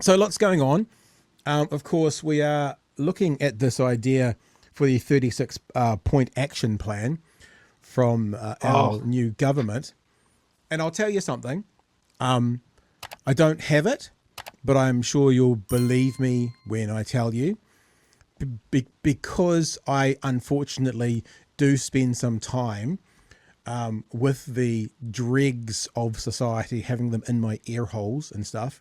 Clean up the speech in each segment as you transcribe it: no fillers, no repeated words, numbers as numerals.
So lots going on. Of course, we are looking at this idea for the 36 point action plan from our new government. And I'll tell you something. I don't have it, but I'm sure you'll believe me when I tell you. Because I unfortunately do spend some time with the dregs of society, having them in my ear holes and stuff.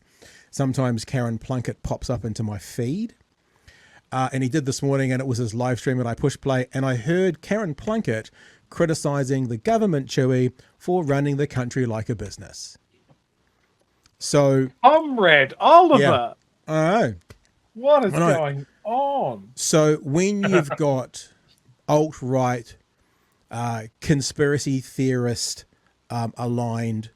Sometimes Karen Plunkett pops up into my feed. And he did this morning, and it was his live stream, and I pushed play, and I heard Karen Plunkett criticising the government, Chewy, for running the country like a business. So, Comrade Oliver, yeah, I know. what is going on? So when you've got alt-right, conspiracy theorist aligned,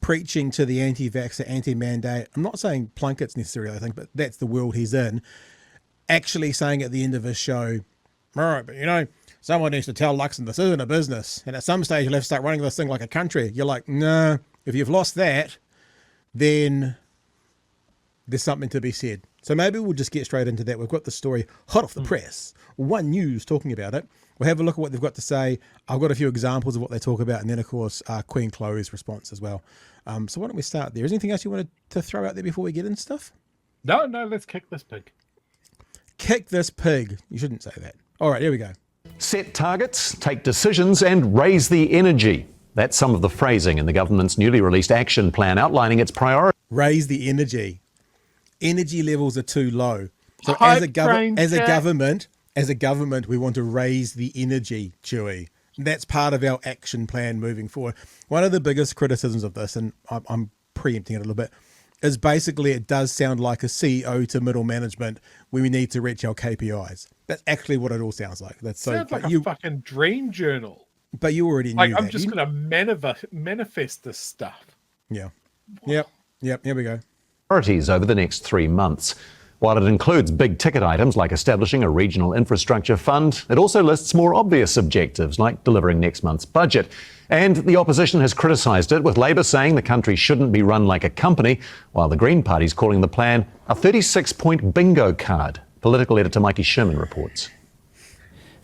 preaching to the anti-vaxxer, anti-mandate, I'm not saying Plunkett's necessarily, I think, but that's the world he's in, actually saying at the end of his show, all right, but someone needs to tell Luxon this isn't a business, and at some stage you'll have to start running this thing like a country. You're like, no, if you've lost that, then there's something to be said. So maybe we'll just get straight into that. We've got the story hot off the press. One News talking about it. We'll have a look at what they've got to say. I've got a few examples of what they talk about. And then, of course, Queen Chloe's response as well. So why don't we start there? Is there anything else you wanted to throw out there before we get into stuff? No, let's kick this pig. Kick this pig. You shouldn't say that. All right, here we go. Set targets, take decisions and raise the energy. That's some of the phrasing in the government's newly released action plan outlining its priorities. Raise the energy. Energy levels are too low. So as a government, we want to raise the energy, Chewy. That's part of our action plan moving forward. One of the biggest criticisms of this, and I'm preempting it a little bit, is basically it does sound like a CEO to middle management where we need to reach our KPIs. That's actually what it all sounds like. That sounds like a fucking dream journal. But you already knew that. I'm just going to manifest this stuff. Yeah. Yep. Here we go. Priorities over the next 3 months. While it includes big ticket items like establishing a regional infrastructure fund, it also lists more obvious objectives like delivering next month's budget. And the opposition has criticised it, with Labour saying the country shouldn't be run like a company, while the Green Party's calling the plan a 36-point bingo card. Political editor Mikey Sherman reports.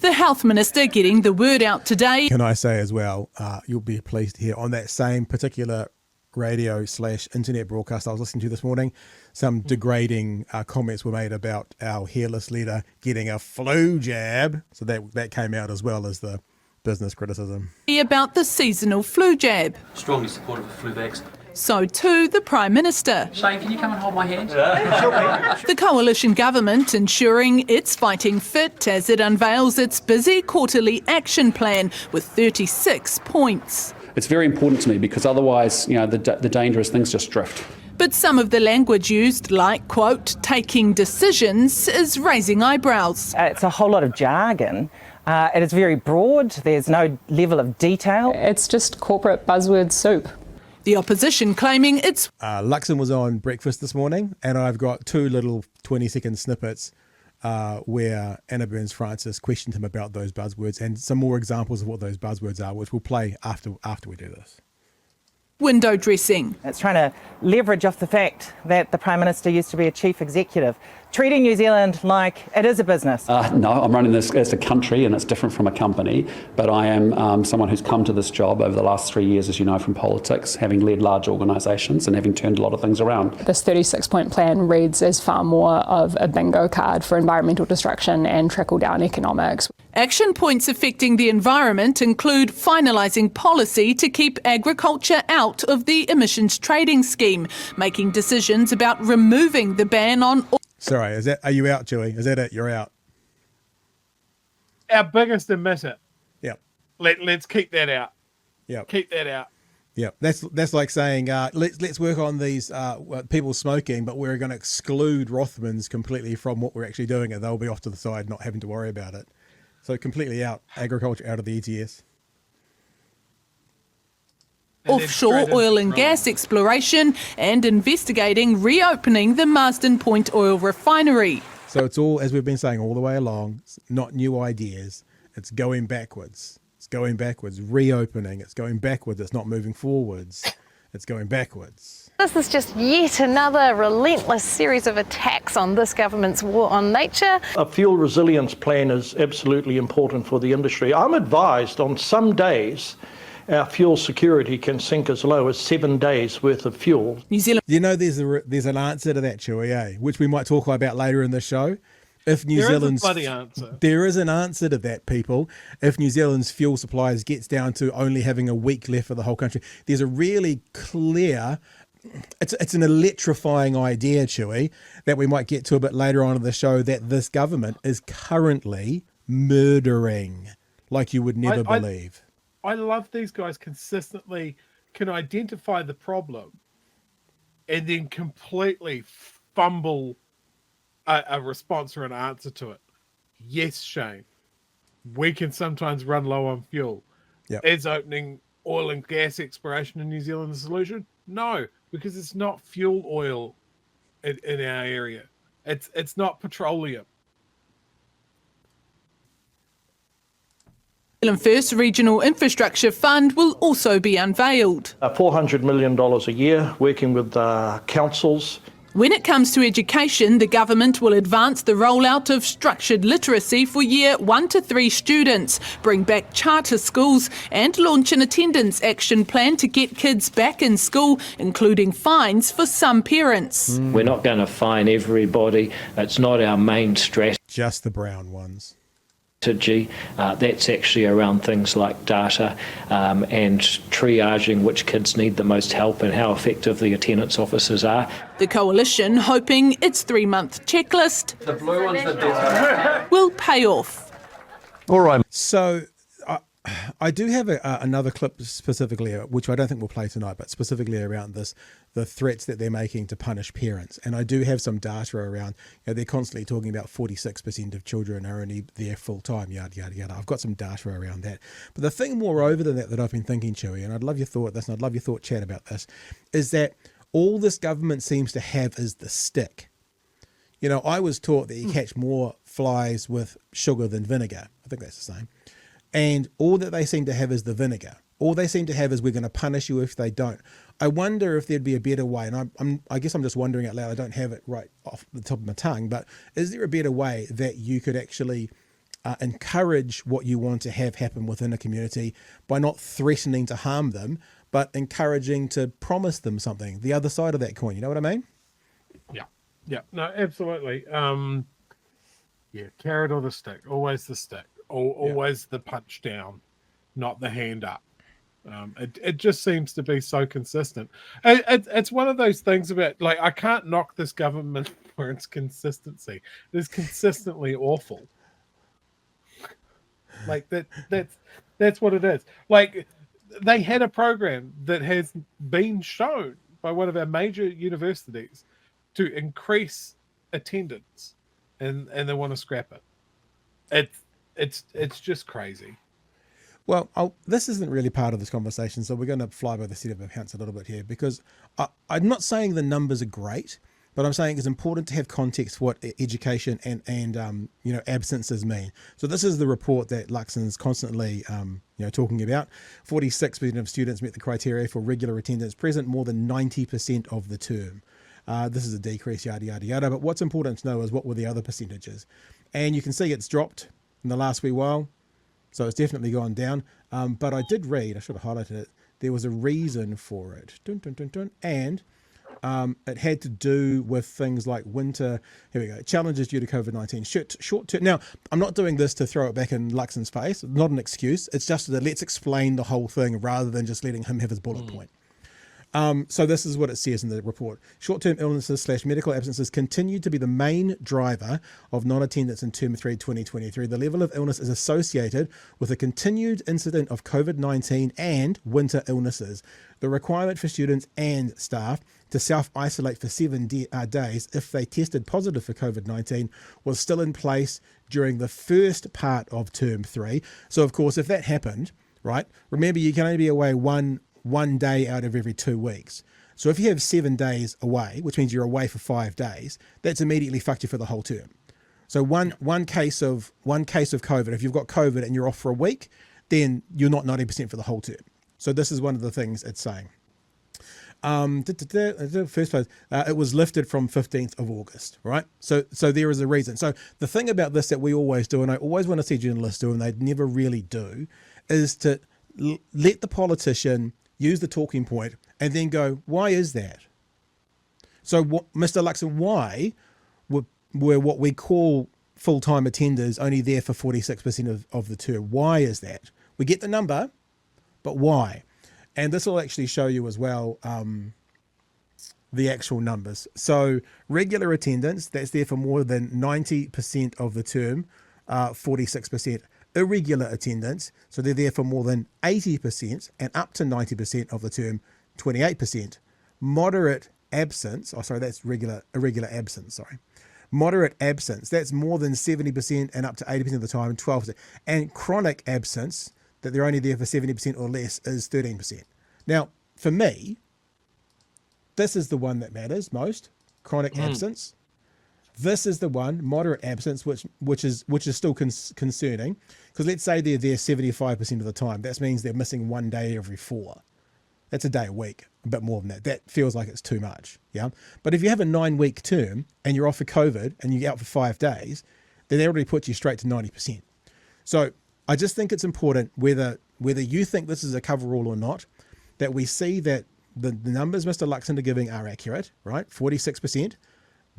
The Health Minister getting the word out today. Can I say as well, you'll be pleased to hear on that same particular radio/internet broadcast I was listening to this morning, some degrading comments were made about our hairless leader getting a flu jab. So that came out as well as the business criticism. About the seasonal flu jab. Strongly supportive of flu vaccine. So too the Prime Minister. Shane, can you come and hold my hand? The coalition government ensuring it's fighting fit as it unveils its busy quarterly action plan with 36 points. It's very important to me because otherwise, the danger is things just drift. But some of the language used, like, quote, taking decisions, is raising eyebrows. It's a whole lot of jargon. It is very broad. There's no level of detail. It's just corporate buzzword soup. The opposition claiming it's... Luxon was on Breakfast this morning, and I've got two little 20-second snippets where Anna Burns-Francis questioned him about those buzzwords and some more examples of what those buzzwords are, which we'll play after we do this. Window dressing. It's trying to leverage off the fact that the Prime Minister used to be a chief executive, treating New Zealand like it is a business. No, I'm running this as a country and it's different from a company, but I am someone who's come to this job over the last 3 years, as you know, from politics, having led large organisations and having turned a lot of things around. This 36-point plan reads as far more of a bingo card for environmental destruction and trickle-down economics. Action points affecting the environment include finalising policy to keep agriculture out of the emissions trading scheme, making decisions about removing the ban on... Sorry, are you out, Chewy? Is that it? You're out. Our biggest emitter. Yep. Let's keep that out. Yep. Keep that out. Yeah, that's like saying let's work on these people smoking, but we're going to exclude Rothmans completely from what we're actually doing, and they'll be off to the side, not having to worry about it. So completely out, agriculture out of the ETS. Offshore oil and gas exploration and investigating reopening the Marsden Point oil refinery. So it's all, as we've been saying all the way along, it's not new ideas. It's going backwards. It's going backwards. Reopening. It's going backwards. It's not moving forwards. It's going backwards. This is just yet another relentless series of attacks on this government's war on nature. A fuel resilience plan is absolutely important for the industry. I'm advised on some days our fuel security can sink as low as 7 days worth of fuel. New Zealand. You know, there's an answer to that, Chewie, eh? Which we might talk about later in the show. If New Zealand's, there is a bloody answer. There is an answer to that, people. If New Zealand's fuel supplies gets down to only having a week left for the whole country, there's a really clear. It's an electrifying idea, Chewie, that we might get to a bit later on in the show, that this government is currently murdering like you would never believe. I love these guys consistently can identify the problem and then completely fumble a response or an answer to it. Yes, Shane, we can sometimes run low on fuel. Yep. Is opening oil and gas exploration in New Zealand the solution? No, because it's not fuel oil in our area. It's not petroleum. New Zealand First Regional Infrastructure Fund will also be unveiled. $400 million a year, working with councils. When it comes to education, the government will advance the rollout of structured literacy for year 1 to 3 students, bring back charter schools and launch an attendance action plan to get kids back in school, including fines for some parents. We're not going to fine everybody. It's not our main strategy. Just the brown ones. That's actually around things like data and triaging which kids need the most help and how effective the attendance officers are. The coalition hoping its 3-month checklist The blue one's the better. will pay off. All right. So I do have another clip specifically, which I don't think we'll play tonight, but specifically around the threats that they're making to punish parents. And I do have some data around, they're constantly talking about 46% of children are only there full time, yada, yada, yada. I've got some data around that. But the thing moreover than that I've been thinking, Chewie, and I'd love your thought this, and I'd love your thought chat about this, is that all this government seems to have is the stick. I was taught that you catch more flies with sugar than vinegar. I think that's the same. And all that they seem to have is the vinegar. All they seem to have is we're going to punish you if they don't. I wonder if there'd be a better way, and I guess I'm just wondering out loud, I don't have it right off the top of my tongue, but is there a better way that you could actually encourage what you want to have happen within a community by not threatening to harm them, but encouraging to promise them something, the other side of that coin, you know what I mean? Yeah, no, absolutely. Carrot or the stick, always the stick. Always the punch down, not the hand up. It just seems to be so consistent. It's one of those things about, I can't knock this government for its consistency. It is consistently awful. That's what it is. They had a program that has been shown by one of our major universities to increase attendance, and they want to scrap it. It's just crazy. Well, this isn't really part of this conversation, so we're going to fly by the seat of our pants a little bit here, because I'm not saying the numbers are great, but I'm saying it's important to have context for what education and absences mean. So this is the report that Luxon's constantly talking about. 46% of students met the criteria for regular attendance present more than 90% of the term. This is a decrease, yada, yada, yada. But what's important to know is what were the other percentages. And you can see it's dropped in the last wee while. So it's definitely gone down. But I did read, I should have highlighted it, there was a reason for it. And it had to do with things like winter, here we go, challenges due to COVID-19. Short term. Now, I'm not doing this to throw it back in Luxon's face, not an excuse. It's just that let's explain the whole thing rather than just letting him have his bullet point. So this is what it says in the report. Short-term illnesses / medical absences continue to be the main driver of non-attendance in Term 3 2023. The level of illness is associated with a continued incident of COVID-19 and winter illnesses. The requirement for students and staff to self-isolate for 7 days if they tested positive for COVID-19 was still in place during the first part of Term 3. So, of course, if that happened, right, remember you can only be away one day out of every 2 weeks. So if you have 7 days away, which means you're away for 5 days, that's immediately fucked you for the whole term. So one case of COVID, if you've got COVID and you're off for a week, then you're not 90% for the whole term. So this is one of the things it's saying. First place, it was lifted from 15th of August, right? So there is a reason. So the thing about this that we always do, and I always want to see journalists do, and they never really do, is to let the politician use the talking point and then go, why is that? So what, Mr. Luxon, why were what we call full-time attenders only there for 46% of the term? Why is that? We get the number, but why? And this will actually show you as well the actual numbers. So regular attendance, that's there for more than 90% of the term, 46%. Irregular attendance, so they're there for more than 80% and up to 90% of the term, 28%. Moderate absence, that's irregular absence, Moderate absence, that's more than 70% and up to 80% of the time, 12%. And chronic absence, that they're only there for 70% or less, is 13%. Now, for me, this is the one that matters most, chronic absence. This is the one, moderate absence, which is still concerning, because let's say they're there 75% of the time. That means they're missing 1 day every 4. That's a day a week, a bit more than that. That feels like it's too much, yeah? But if you have a 9-week term and you're off for COVID and you're out for 5 days, then that already puts you straight to 90%. So I just think it's important, whether you think this is a coverall or not, that we see that the numbers Mr. Luxon are giving are accurate, right? 46%,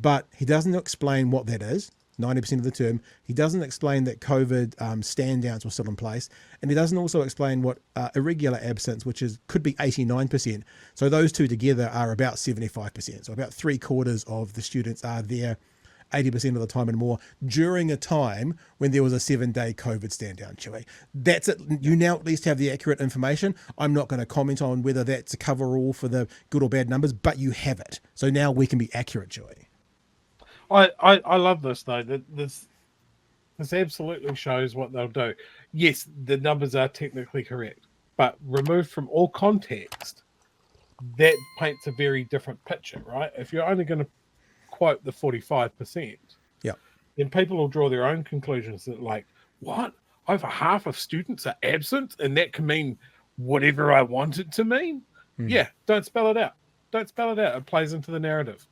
but he doesn't explain what that is, 90% of the term. He doesn't explain that COVID stand downs were still in place, and he doesn't also explain what irregular absence, which could be 89%. So those two together are about 75%. So about 3/4 of the students are there 80% of the time and more during a time when there was a 7-day COVID stand down, Chewy. That's it. You now at least have the accurate information. I'm not going to comment on whether that's a cover-all for the good or bad numbers, but you have it. So now we can be accurate, Chewy. I love this, though. This absolutely shows what they'll do. Yes, the numbers are technically correct, but removed from all context, that paints a very different picture, right? If you're only going to quote the 45%, then people will draw their own conclusions that, like, what? Over half of students are absent, and that can mean whatever I want it to mean? Yeah, don't spell it out. Don't spell it out. It plays into the narrative.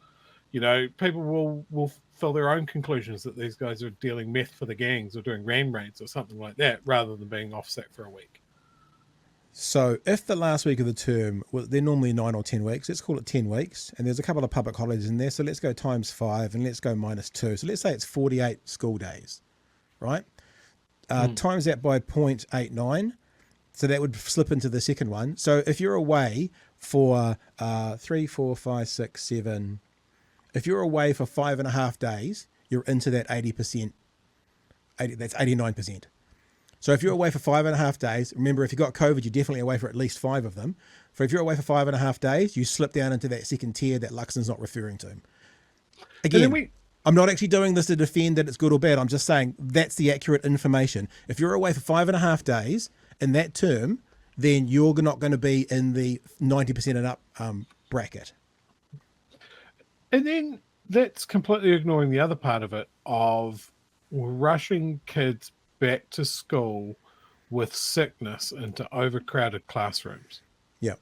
You know, people will fill their own conclusions that these guys are dealing meth for the gangs or doing ram raids or something like that, rather than being off sick for a week. So if the last week of the term, well, they're normally 9 or 10 weeks, let's call it 10 weeks, and there's a couple of public holidays in there, so let's go times 5 and let's go minus 2. So let's say it's 48 school days, right? Times that by 0.89, so that would slip into the second one. So if you're away for 3, 4, 5, 6, 7, if you're away for 5.5 days, you're into that 80%, that's 89%. So if you're away for 5.5 days, remember, if you got COVID, you're definitely away for at least 5 of them. For if you're away for 5.5 days, you slip down into that second tier that Luxon's not referring to. Again, I'm not actually doing this to defend that it's good or bad. I'm just saying that's the accurate information. If you're away for 5.5 days in that term, then you're not going to be in the 90% and up bracket. And then that's completely ignoring the other part of it, of rushing kids back to school with sickness into overcrowded classrooms. Yeah.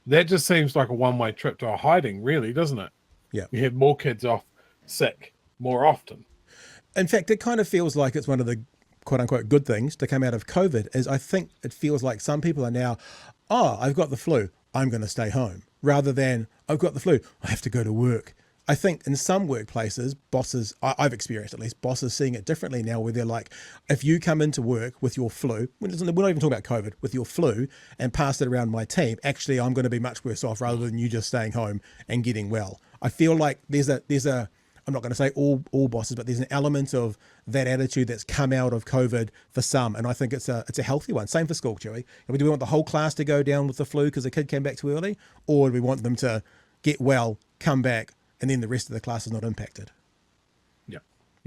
That just seems like a one-way trip to a hiding, really, doesn't it? Yeah. You have more kids off sick more often. In fact, it kind of feels like it's one of the quote-unquote good things to come out of COVID, is I think it feels like some people are now, I've got the flu, I'm going to stay home, rather than I've got the flu, I have to go to work. I think in some workplaces, bosses, I've experienced at least, bosses seeing it differently now, where they're like, if you come into work with your flu, we're not even talking about COVID, with your flu and pass it around my team, actually I'm going to be much worse off rather than you just staying home and getting well. I feel like there's a I'm not going to say all bosses, but there's an element of that attitude that's come out of COVID for some, and I think it's a healthy one. Same for school, Joey. Do we want the whole class to go down with the flu because the kid came back too early, or do we want them to get well, come back, and then the rest of the class is not impacted? Yeah,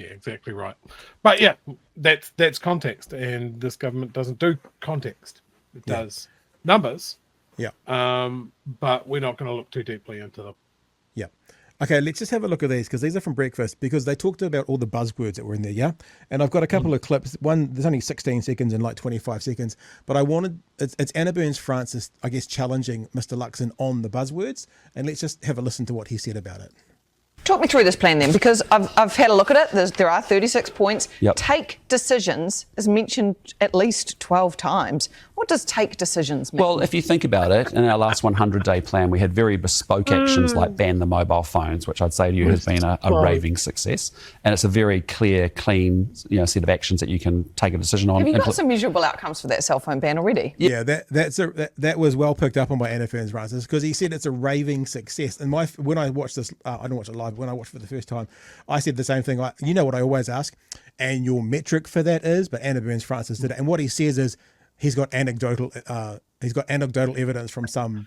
exactly right. But yeah, that's context, and this government doesn't do context. It does numbers. Yeah. But we're not going to look too deeply into them. Yeah. Okay, let's just have a look at these because these are from breakfast because they talked about all the buzzwords that were in there, yeah? And I've got a couple of clips. One, there's only 16 seconds and like 25 seconds, but it's Anna Burns-Francis, I guess, challenging Mr. Luxon on the buzzwords. And let's just have a listen to what he said about it. Talk me through this plan then, because I've had a look at it. There are 36 points. Yep. Take decisions is mentioned at least 12 times. What does take decisions mean? Well, if you think about it, in our last 100-day plan, we had very bespoke actions like ban the mobile phones, which I'd say to you has been a raving success. And it's a very clear, clean, set of actions that you can take a decision on. Have you got some measurable outcomes for that cell phone ban already? Yeah, that was well picked up on by Anna Burns-Francis because he said it's a raving success. And when I watched this, I didn't watch it live. When I watched it for the first time, I said the same thing. You know what I always ask, and your metric for that is. But Anna Burns-Francis did it, and what he says is he's got anecdotal evidence from some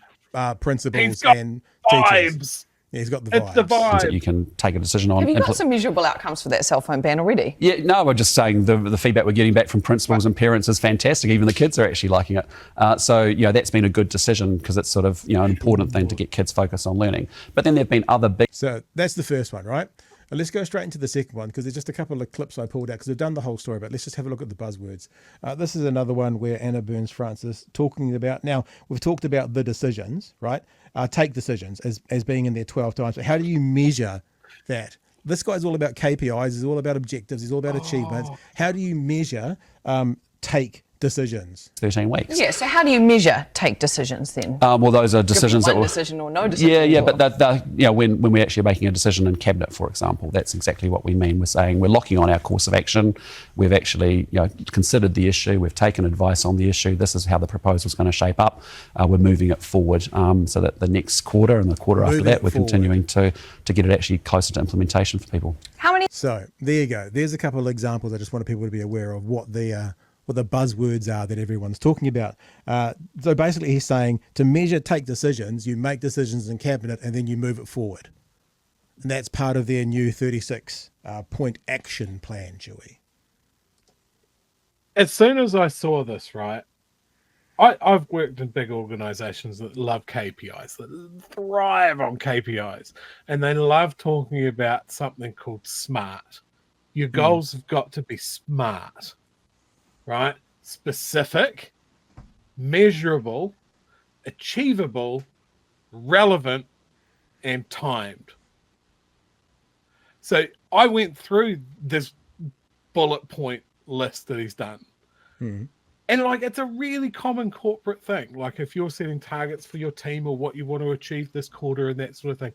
principals and teachers. Yeah, he's got the vibes. It's the vibe. That you can take a decision on. Have you got some measurable outcomes for that cell phone ban already? Yeah, no, we're just saying the feedback we're getting back from principals and parents is fantastic. Even the kids are actually liking it. So that's been a good decision because it's sort of an important thing to get kids focused on learning. But then there've been other big. So that's the first one, right? And let's go straight into the second one because there's just a couple of clips I pulled out because we've done the whole story, but let's just have a look at the buzzwords. This is another one where Anna Burns-Francis talking about, now we've talked about the decisions, right? Take decisions as being in there 12 times. But how do you measure that? This guy's all about KPIs, he's all about objectives, he's all about achievements. How do you measure take decisions? 13 weeks. Yeah, so how do you measure take decisions then? Well, those are decisions that will. Decision or no decision. Yeah, but when we're actually making a decision in cabinet, for example, that's exactly what we mean. We're saying we're locking on our course of action. We've actually considered the issue. We've taken advice on the issue. This is how the proposal is going to shape up. We're moving it forward so that the next quarter and the quarter after that, we're continuing to get it actually closer to implementation for people. How many? So there you go. There's a couple of examples. I just wanted people to be aware of what the buzzwords are that everyone's talking about. So basically he's saying to measure take decisions, you make decisions in cabinet and then you move it forward. And that's part of their new 36 point action plan, Chewy. As soon as I saw this, right, I've worked in big organizations that love KPIs, that thrive on KPIs, and they love talking about something called SMART. Your goals have got to be SMART. Right? Specific, measurable, achievable, relevant, and timed. So I went through this bullet point list that he's done. And it's a really common corporate thing. Like if you're setting targets for your team or what you want to achieve this quarter and that sort of thing,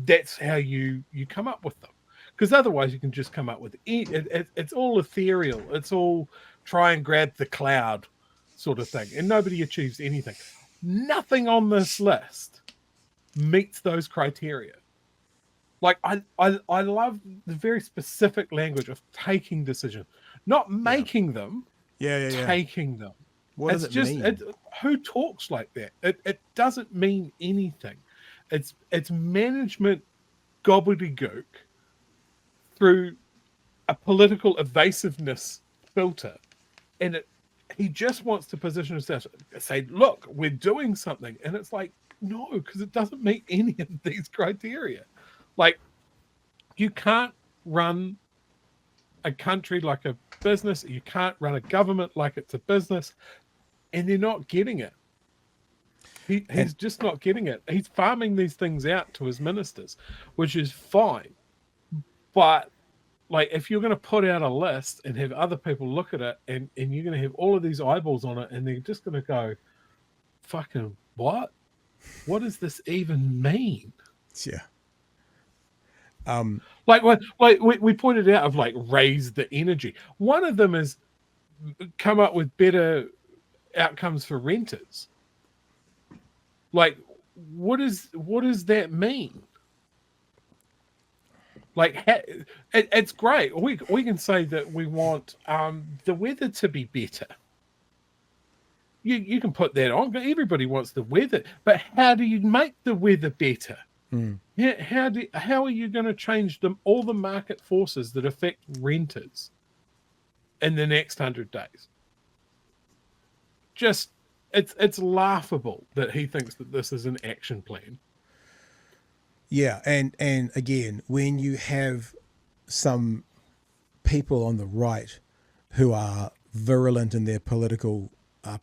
that's how you come up with them. Because otherwise you can just come up with it's all ethereal. It's all try and grab the cloud sort of thing. And nobody achieves anything. Nothing on this list meets those criteria. Like I love the very specific language of taking decisions. Not making them, taking them. What does it mean? Who talks like that? It doesn't mean anything. It's management gobbledygook through a political evasiveness filter, and he just wants to position himself, say, look, we're doing something, and it's like, no, because it doesn't meet any of these criteria. Like, you can't run a country like a business, you can't run a government like it's a business, and they're not getting it. He's just not getting it. He's farming these things out to his ministers, which is fine. But like, if you're going to put out a list and have other people look at it, and you're going to have all of these eyeballs on it, and they're just going to go, fucking what? What does this even mean? Yeah. Like we pointed out of like raise the energy. One of them is come up with better outcomes for renters. Like, what does that mean? Like, it's great. We can say that we want the weather to be better. You can put that on. Everybody wants the weather, but how do you make the weather better? How are you going to change all the market forces that affect renters in the next 100 days? Just it's laughable that he thinks that this is an action plan. Yeah, and again, when you have some people on the right who are virulent in their political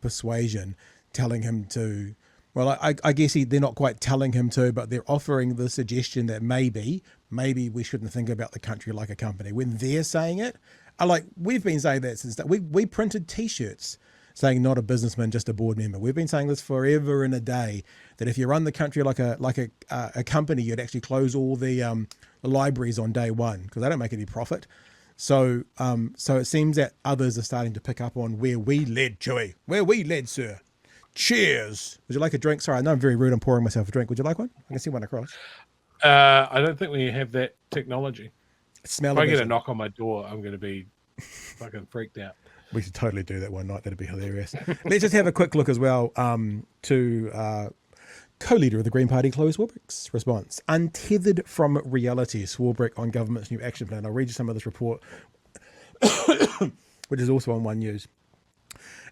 persuasion, telling him to, well, I guess they're not quite telling him to, but they're offering the suggestion that maybe we shouldn't think about the country like a company. When they're saying it, we've been saying that since we printed T-shirts saying not a businessman, just a board member. We've been saying this forever and a day, that if you run the country like a company, you'd actually close all the libraries on day one because they don't make any profit. So it seems that others are starting to pick up on where we led, Chewy. Where we led, sir. Cheers. Would you like a drink? Sorry, I know I'm very rude. I'm pouring myself a drink. Would you like one? I can see one across. I don't think we have that technology. If I get a it. knock on my door, I'm going to be fucking freaked out. We should totally do that one night. That'd be hilarious. Let's just have a quick look as well to co-leader of the Green Party, Chloe Swarbrick's response. Untethered from reality, Swarbrick on government's new action plan. I'll read you some of this report, which is also on One News.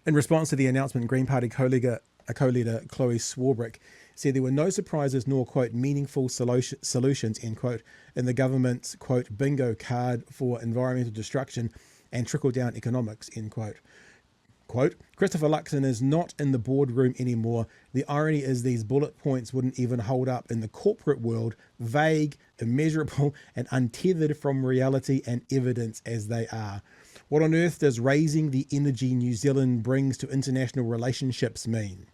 In response to the announcement, Green Party co-leader Chloe Swarbrick said there were no surprises nor, quote, meaningful solutions, end quote, in the government's, quote, bingo card for environmental destruction and trickle-down economics, end quote. Quote, Christopher Luxon is not in the boardroom anymore. The irony is these bullet points wouldn't even hold up in the corporate world, vague, immeasurable, and untethered from reality and evidence as they are. What on earth does raising the energy New Zealand brings to international relationships mean?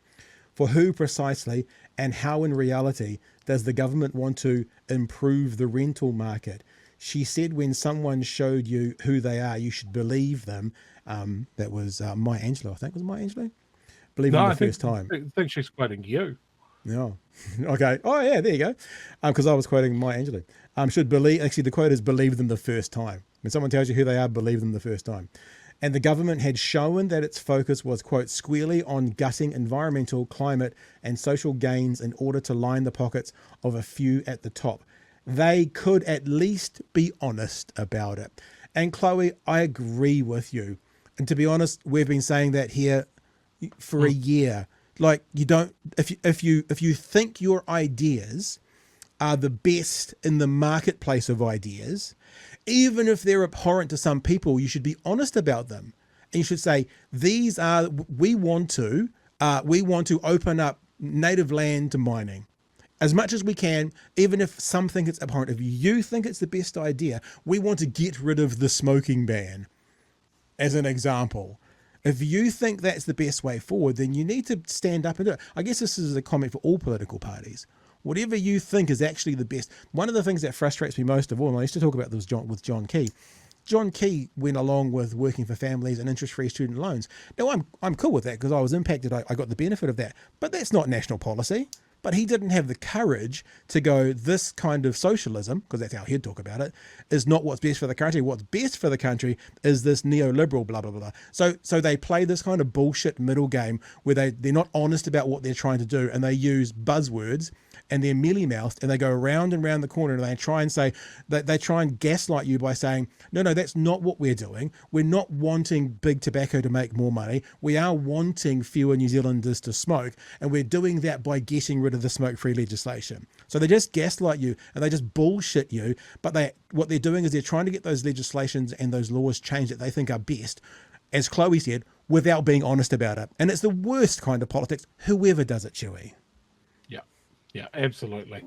For who precisely and how in reality does the government want to improve the rental market? She said when someone showed you who they are, you should believe them. That was Maya Angelou, I think. Was it Maya Angelou? Believe them the first time. I think she's quoting you. Yeah. Okay. Oh, yeah, there you go. Because I was quoting Maya Angelou. Should believe, actually, the quote is believe them the first time. When someone tells you who they are, believe them the first time. And the government had shown that its focus was, quote, squarely on gutting environmental, climate, and social gains in order to line the pockets of a few at the top. They could at least be honest about it. And Chloe, I agree with you. And to be honest, we've been saying that here for a year. Like, you don't, if you think your ideas are the best in the marketplace of ideas, even if they're abhorrent to some people, you should be honest about them. And you should say, these are, we want to open up native land to mining as much as we can, even if some think it's abhorrent. If you think it's the best idea, we want to get rid of the smoking ban, as an example. If you think that's the best way forward, then you need to stand up and do it. I guess this is a comment for all political parties. Whatever you think is actually the best. One of the things that frustrates me most of all, and I used to talk about this with John Key. John Key went along with working for families and interest-free student loans. Now, I'm cool with that because I was impacted. I got the benefit of that. But that's not national policy. But he didn't have the courage to go, this kind of socialism, because that's how he'd talk about it, is not what's best for the country. What's best for the country is this neoliberal blah, blah, blah. So they play this kind of bullshit middle game where they're not honest about what they're trying to do, and they use buzzwords and they're mealy-mouthed, and they go around and round the corner, and they try and say, they try and gaslight you by saying, no, that's not what we're doing. We're not wanting big tobacco to make more money. We are wanting fewer New Zealanders to smoke, and we're doing that by getting rid of the smoke-free legislation. So they just gaslight you, and they just bullshit you, but what they're doing is they're trying to get those legislations and those laws changed that they think are best, as Chloe said, without being honest about it. And it's the worst kind of politics, whoever does it, Chewy. Yeah, absolutely.